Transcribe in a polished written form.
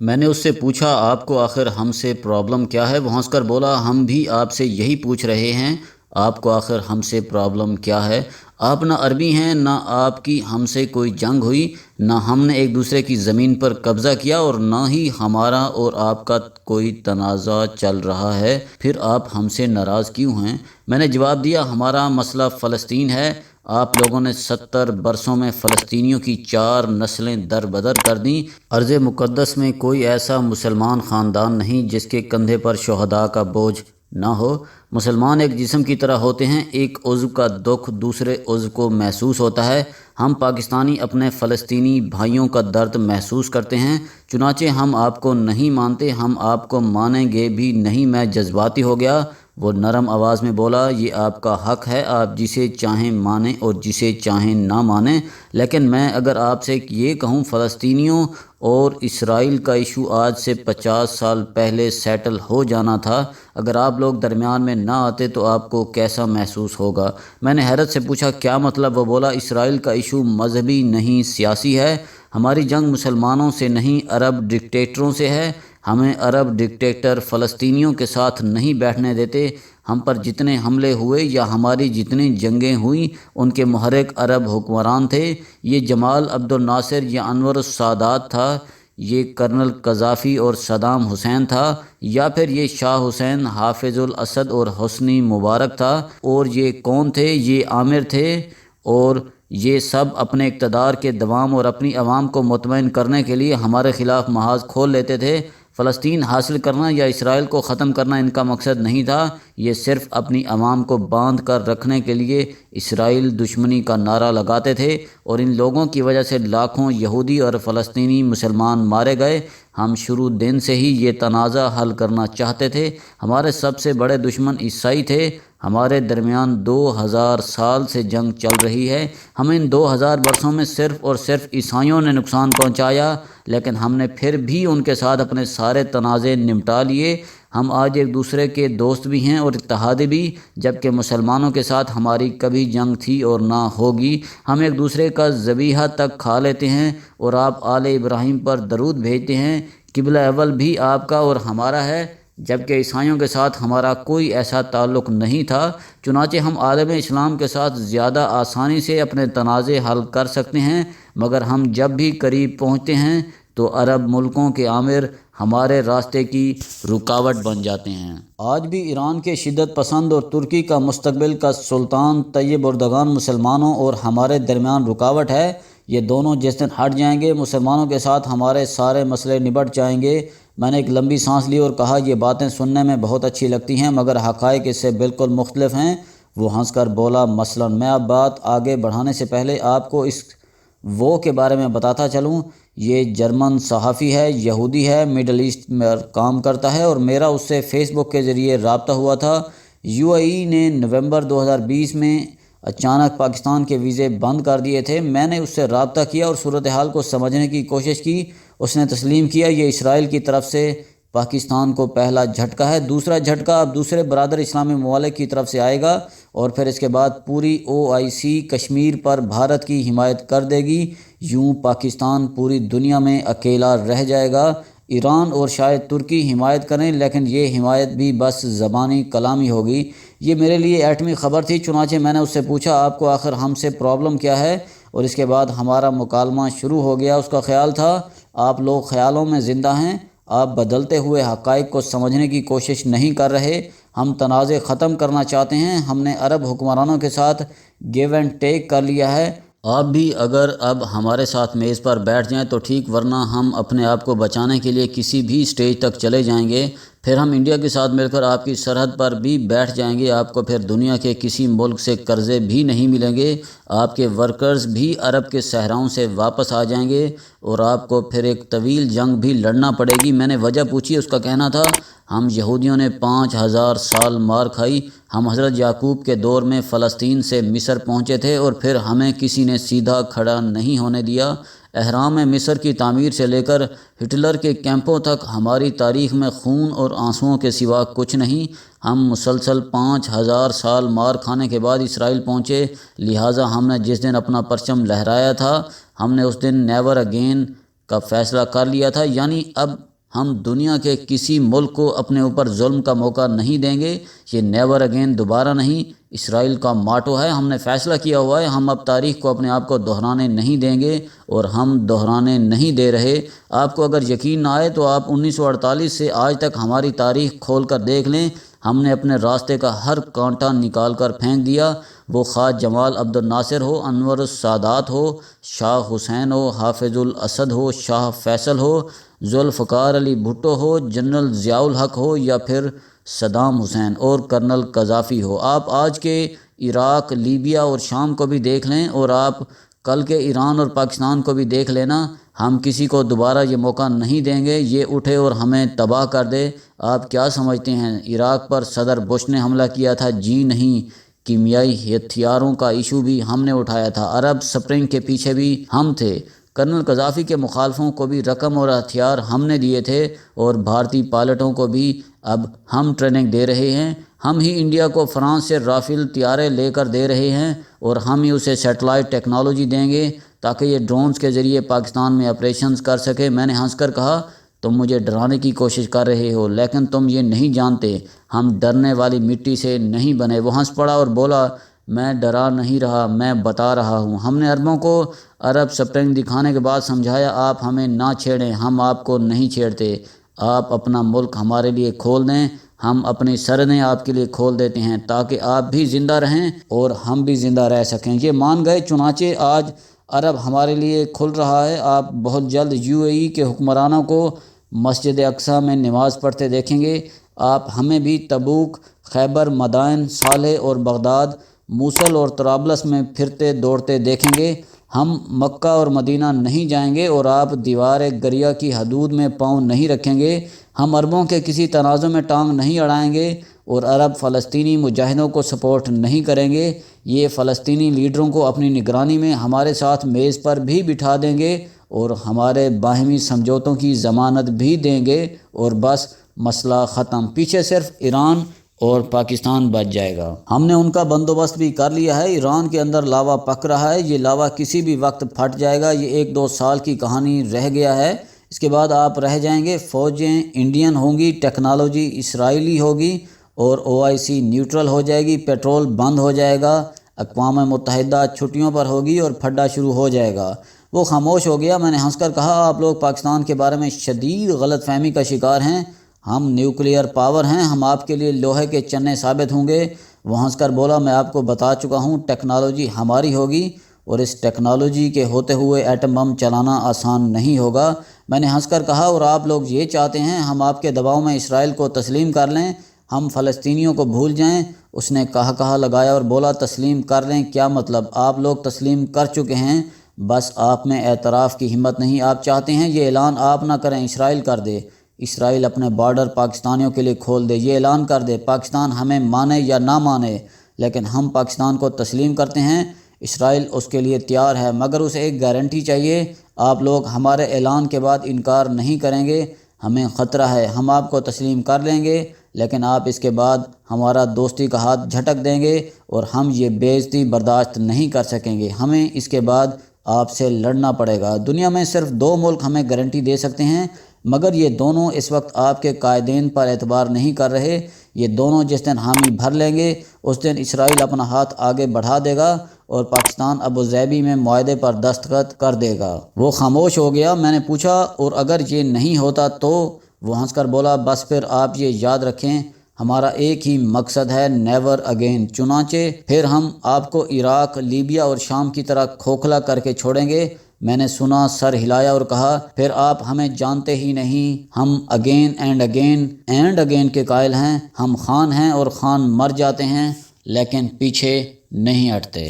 میں نے اس سے پوچھا آپ کو آخر ہم سے پرابلم کیا ہے؟ وہ ہنس کر بولا ہم بھی آپ سے یہی پوچھ رہے ہیں، آپ کو آخر ہم سے پرابلم کیا ہے؟ آپ نہ عربی ہیں، نہ آپ کی ہم سے کوئی جنگ ہوئی، نہ ہم نے ایک دوسرے کی زمین پر قبضہ کیا، اور نہ ہی ہمارا اور آپ کا کوئی تنازع چل رہا ہے، پھر آپ ہم سے ناراض کیوں ہیں؟ میں نے جواب دیا ہمارا مسئلہ فلسطین ہے، آپ لوگوں نے 70 برسوں میں فلسطینیوں کی 4 نسلیں در بدر کر دیں، ارض مقدس میں کوئی ایسا مسلمان خاندان نہیں جس کے کندھے پر شہداء کا بوجھ نہ ہو۔ مسلمان ایک جسم کی طرح ہوتے ہیں، ایک عضو کا دکھ دوسرے عضو کو محسوس ہوتا ہے۔ ہم پاکستانی اپنے فلسطینی بھائیوں کا درد محسوس کرتے ہیں، چنانچہ ہم آپ کو نہیں مانتے، ہم آپ کو مانیں گے بھی نہیں۔ میں جذباتی ہو گیا، وہ نرم آواز میں بولا یہ آپ کا حق ہے، آپ جسے چاہیں مانیں اور جسے چاہیں نہ مانیں، لیکن میں اگر آپ سے یہ کہوں فلسطینیوں اور اسرائیل کا ایشو آج سے 50 سال پہلے سیٹل ہو جانا تھا، اگر آپ لوگ درمیان میں نہ آتے تو آپ کو کیسا محسوس ہوگا؟ میں نے حیرت سے پوچھا کیا مطلب؟ وہ بولا اسرائیل کا ایشو مذہبی نہیں سیاسی ہے، ہماری جنگ مسلمانوں سے نہیں عرب ڈکٹیٹروں سے ہے، ہمیں عرب ڈکٹیٹر فلسطینیوں کے ساتھ نہیں بیٹھنے دیتے، ہم پر جتنے حملے ہوئے یا ہماری جتنی جنگیں ہوئیں ان کے محرک عرب حکمران تھے، یہ جمال عبد الناصر یا انور السادات تھا، یہ کرنل قذافی اور صدام حسین تھا، یا پھر یہ شاہ حسین، حافظ الاسد اور حسنی مبارک تھا، اور یہ کون تھے؟ یہ عامر تھے، اور یہ سب اپنے اقتدار کے دوام اور اپنی عوام کو مطمئن کرنے کے لیے ہمارے خلاف محاذ کھول لیتے تھے۔ فلسطین حاصل کرنا یا اسرائیل کو ختم کرنا ان کا مقصد نہیں تھا، یہ صرف اپنی عوام کو باندھ کر رکھنے کے لیے اسرائیل دشمنی کا نعرہ لگاتے تھے، اور ان لوگوں کی وجہ سے لاکھوں یہودی اور فلسطینی مسلمان مارے گئے۔ ہم شروع دن سے ہی یہ تنازع حل کرنا چاہتے تھے، ہمارے سب سے بڑے دشمن عیسائی تھے، ہمارے درمیان 2000 سال سے جنگ چل رہی ہے، ہمیں ان 2000 برسوں میں صرف اور صرف عیسائیوں نے نقصان پہنچایا، لیکن ہم نے پھر بھی ان کے ساتھ اپنے سارے تنازع نمٹا لیے۔ ہم آج ایک دوسرے کے دوست بھی ہیں اور اتحادی بھی، جبکہ مسلمانوں کے ساتھ ہماری کبھی جنگ تھی اور نہ ہوگی۔ ہم ایک دوسرے کا ذبیحہ تک کھا لیتے ہیں، اور آپ آل ابراہیم پر درود بھیجتے ہیں، قبلہ اول بھی آپ کا اور ہمارا ہے، جبکہ عیسائیوں کے ساتھ ہمارا کوئی ایسا تعلق نہیں تھا۔ چنانچہ ہم عالم اسلام کے ساتھ زیادہ آسانی سے اپنے تنازع حل کر سکتے ہیں، مگر ہم جب بھی قریب پہنچتے ہیں تو عرب ملکوں کے عامر ہمارے راستے کی رکاوٹ بن جاتے ہیں۔ آج بھی ایران کے شدت پسند اور ترکی کا مستقبل کا سلطان طیب اردگان مسلمانوں اور ہمارے درمیان رکاوٹ ہے۔ یہ دونوں جس دن ہٹ جائیں گے مسلمانوں کے ساتھ ہمارے سارے مسئلے نبٹ جائیں گے۔ میں نے ایک لمبی سانس لی اور کہا یہ باتیں سننے میں بہت اچھی لگتی ہیں، مگر حقائق اس سے بالکل مختلف ہیں۔ وہ ہنس کر بولا مثلاً میں اب بات آگے بڑھانے سے پہلے آپ کو اس وہ کے بارے میں بتاتا چلوں، یہ جرمن صحافی ہے، یہودی ہے، مڈل ایسٹ میں کام کرتا ہے، اور میرا اس سے فیس بک کے ذریعے رابطہ ہوا تھا۔ UAE نے نومبر 2020 میں اچانک پاکستان کے ویزے بند کر دیے تھے۔ میں نے اس سے رابطہ کیا اور صورتحال کو سمجھنے کی کوشش کی۔ اس نے تسلیم کیا یہ اسرائیل کی طرف سے پاکستان کو پہلا جھٹکا ہے، دوسرا جھٹکا اب دوسرے برادر اسلامی ممالک کی طرف سے آئے گا، اور پھر اس کے بعد پوری OIC کشمیر پر بھارت کی حمایت کر دے گی۔ یوں پاکستان پوری دنیا میں اکیلا رہ جائے گا۔ ایران اور شاید ترکی حمایت کریں، لیکن یہ حمایت بھی بس زبانی کلامی ہوگی۔ یہ میرے لیے ایٹمی خبر تھی، چنانچہ میں نے اس سے پوچھا آپ کو آخر ہم سے پرابلم کیا ہے؟ اور اس کے بعد ہمارا مکالمہ شروع ہو گیا۔ اس کا خیال تھا آپ لوگ خیالوں میں زندہ ہیں، آپ بدلتے ہوئے حقائق کو سمجھنے کی کوشش نہیں کر رہے۔ ہم تنازع ختم کرنا چاہتے ہیں، ہم نے عرب حکمرانوں کے ساتھ گیو اینڈ ٹیک کر لیا ہے، آپ بھی اگر اب ہمارے ساتھ میز پر بیٹھ جائیں تو ٹھیک، ورنہ ہم اپنے آپ کو بچانے کے لیے کسی بھی سٹیج تک چلے جائیں گے، پھر ہم انڈیا کے ساتھ مل کر آپ کی سرحد پر بھی بیٹھ جائیں گے، آپ کو پھر دنیا کے کسی ملک سے قرضے بھی نہیں ملیں گے، آپ کے ورکرز بھی عرب کے صحراؤں سے واپس آ جائیں گے، اور آپ کو پھر ایک طویل جنگ بھی لڑنا پڑے گی۔ میں نے وجہ پوچھی، اس کا کہنا تھا ہم یہودیوں نے 5000 سال مار کھائی، ہم حضرت یعقوب کے دور میں فلسطین سے مصر پہنچے تھے، اور پھر ہمیں کسی نے سیدھا کھڑا نہیں ہونے دیا۔ اہرام مصر کی تعمیر سے لے کر ہٹلر کے کیمپوں تک ہماری تاریخ میں خون اور آنسوؤں کے سوا کچھ نہیں۔ ہم مسلسل 5000 سال مار کھانے کے بعد اسرائیل پہنچے، لہٰذا ہم نے جس دن اپنا پرچم لہرایا تھا ہم نے اس دن نیور اگین کا فیصلہ کر لیا تھا، یعنی اب ہم دنیا کے کسی ملک کو اپنے اوپر ظلم کا موقع نہیں دیں گے، یہ نیور اگین دوبارہ نہیں اسرائیل کا ماٹو ہے۔ ہم نے فیصلہ کیا ہوا ہے، ہم اب تاریخ کو اپنے آپ کو دہرانے نہیں دیں گے اور ہم دہرانے نہیں دے رہے۔ آپ کو اگر یقین نہ آئے تو آپ 1948 سے آج تک ہماری تاریخ کھول کر دیکھ لیں، ہم نے اپنے راستے کا ہر کانٹا نکال کر پھینک دیا، وہ خواہ جمال عبد الناصر ہو، انور السادات ہو، شاہ حسین ہو، حافظ الاسد ہو، شاہ فیصل ہو، ذوالفقار علی بھٹو ہو، جنرل ضیاء الحق ہو، یا پھر صدام حسین اور کرنل قذافی ہو۔ آپ آج کے عراق، لیبیا اور شام کو بھی دیکھ لیں، اور آپ کل کے ایران اور پاکستان کو بھی دیکھ لینا، ہم کسی کو دوبارہ یہ موقع نہیں دیں گے یہ اٹھے اور ہمیں تباہ کر دے۔ آپ کیا سمجھتے ہیں عراق پر صدر بش نے حملہ کیا تھا؟ جی نہیں، کیمیائی ہتھیاروں کا ایشو بھی ہم نے اٹھایا تھا، عرب سپرنگ کے پیچھے بھی ہم تھے، کرنل قذافی کے مخالفوں کو بھی رقم اور ہتھیار ہم نے دیے تھے، اور بھارتی پائلٹوں کو بھی اب ہم ٹریننگ دے رہے ہیں۔ ہم ہی انڈیا کو فرانس سے رافیل طیارے لے کر دے رہے ہیں، اور ہم ہی اسے سیٹلائٹ ٹیکنالوجی دیں گے تاکہ یہ ڈرونز کے ذریعے پاکستان میں آپریشنز کر سکے۔ میں نے ہنس کر کہا، تم مجھے ڈرانے کی کوشش کر رہے ہو، لیکن تم یہ نہیں جانتے ہم ڈرنے والی مٹی سے نہیں بنے۔ وہ ہنس پڑا اور بولا، میں ڈرا نہیں رہا، میں بتا رہا ہوں۔ ہم نے عربوں کو عرب سپرنگ دکھانے کے بعد سمجھایا، آپ ہمیں نہ چھیڑیں، ہم آپ کو نہیں چھیڑتے، آپ اپنا ملک ہمارے لیے کھول دیں، ہم اپنی سرحدیں آپ کے لیے کھول دیتے ہیں تاکہ آپ بھی زندہ رہیں اور ہم بھی زندہ رہ سکیں۔ یہ مان گئے، چنانچہ آج عرب ہمارے لیے کھل رہا ہے۔ آپ بہت جلد UAE کے حکمرانوں کو مسجد اقصیٰ میں نماز پڑھتے دیکھیں گے، آپ ہمیں بھی تبوک، خیبر، مدائن، صالح اور بغداد، موصل اور طرابلس میں پھرتے دوڑتے دیکھیں گے۔ ہم مکہ اور مدینہ نہیں جائیں گے اور آپ دیوار گریہ کی حدود میں پاؤں نہیں رکھیں گے۔ ہم عربوں کے کسی تنازع میں ٹانگ نہیں اڑائیں گے، اور عرب فلسطینی مجاہدوں کو سپورٹ نہیں کریں گے۔ یہ فلسطینی لیڈروں کو اپنی نگرانی میں ہمارے ساتھ میز پر بھی بٹھا دیں گے اور ہمارے باہمی سمجھوتوں کی ضمانت بھی دیں گے، اور بس مسئلہ ختم، پیچھے صرف ایران اور پاکستان بچ جائے گا۔ ہم نے ان کا بندوبست بھی کر لیا ہے، ایران کے اندر لاوا پک رہا ہے، یہ لاوا کسی بھی وقت پھٹ جائے گا، یہ 1-2 سال کی کہانی رہ گیا ہے، اس کے بعد آپ رہ جائیں گے۔ فوجیں انڈین ہوں گی، ٹیکنالوجی اسرائیلی ہوگی، اور OIC نیوٹرل ہو جائے گی، پیٹرول بند ہو جائے گا، اقوام متحدہ چھٹیوں پر ہوگی اور پھڈا شروع ہو جائے گا۔ وہ خاموش ہو گیا۔ میں نے ہنس کر کہا، آپ لوگ پاکستان کے بارے میں شدید غلط فہمی کا شکار ہیں، ہم نیوکلیئر پاور ہیں، ہم آپ کے لیے لوہے کے چنے ثابت ہوں گے۔ وہ ہنس کر بولا، میں آپ کو بتا چکا ہوں ٹیکنالوجی ہماری ہوگی، اور اس ٹیکنالوجی کے ہوتے ہوئے ایٹم بم چلانا آسان نہیں ہوگا۔ میں نے ہنس کر کہا، اور آپ لوگ یہ چاہتے ہیں ہم آپ کے دباؤ میں اسرائیل کو تسلیم کر لیں، ہم فلسطینیوں کو بھول جائیں؟ اس نے کہا لگایا اور بولا، تسلیم کر لیں کیا مطلب؟ آپ لوگ تسلیم کر چکے ہیں، بس آپ میں اعتراف کی ہمت نہیں۔ آپ چاہتے ہیں یہ اعلان آپ نہ کریں، اسرائیل کر دے، اسرائیل اپنے بارڈر پاکستانیوں کے لیے کھول دے، یہ اعلان کر دے، پاکستان ہمیں مانے یا نہ مانے، لیکن ہم پاکستان کو تسلیم کرتے ہیں، اسرائیل اس کے لیے تیار ہے، مگر اسے ایک گارنٹی چاہیے، آپ لوگ ہمارے اعلان کے بعد انکار نہیں کریں گے۔ ہمیں خطرہ ہے، ہم آپ کو تسلیم کر لیں گے، لیکن آپ اس کے بعد ہمارا دوستی کا ہاتھ جھٹک دیں گے، اور ہم یہ بے عزتی برداشت نہیں کر سکیں گے، ہمیں اس کے بعد آپ سے لڑنا پڑے گا۔ دنیا میں صرف 2 ملک ہمیں گارنٹی دے سکتے ہیں، مگر یہ دونوں اس وقت آپ کے قائدین پر اعتبار نہیں کر رہے، یہ دونوں جس دن حامی بھر لیں گے اس دن اسرائیل اپنا ہاتھ آگے بڑھا دے گا اور پاکستان ابوظہبی میں معاہدے پر دستخط کر دے گا۔ وہ خاموش ہو گیا۔ میں نے پوچھا، اور اگر یہ نہیں ہوتا تو؟ وہ ہنس کر بولا، بس پھر آپ یہ یاد رکھیں، ہمارا ایک ہی مقصد ہے، نیور اگین۔ چنانچہ پھر ہم آپ کو عراق، لیبیا اور شام کی طرح کھوکھلا کر کے چھوڑیں گے۔ میں نے سنا، سر ہلایا اور کہا، پھر آپ ہمیں جانتے ہی نہیں، ہم اگین اینڈ اگین کے قائل ہیں، ہم خان ہیں اور خان مر جاتے ہیں لیکن پیچھے نہیں ہٹتے۔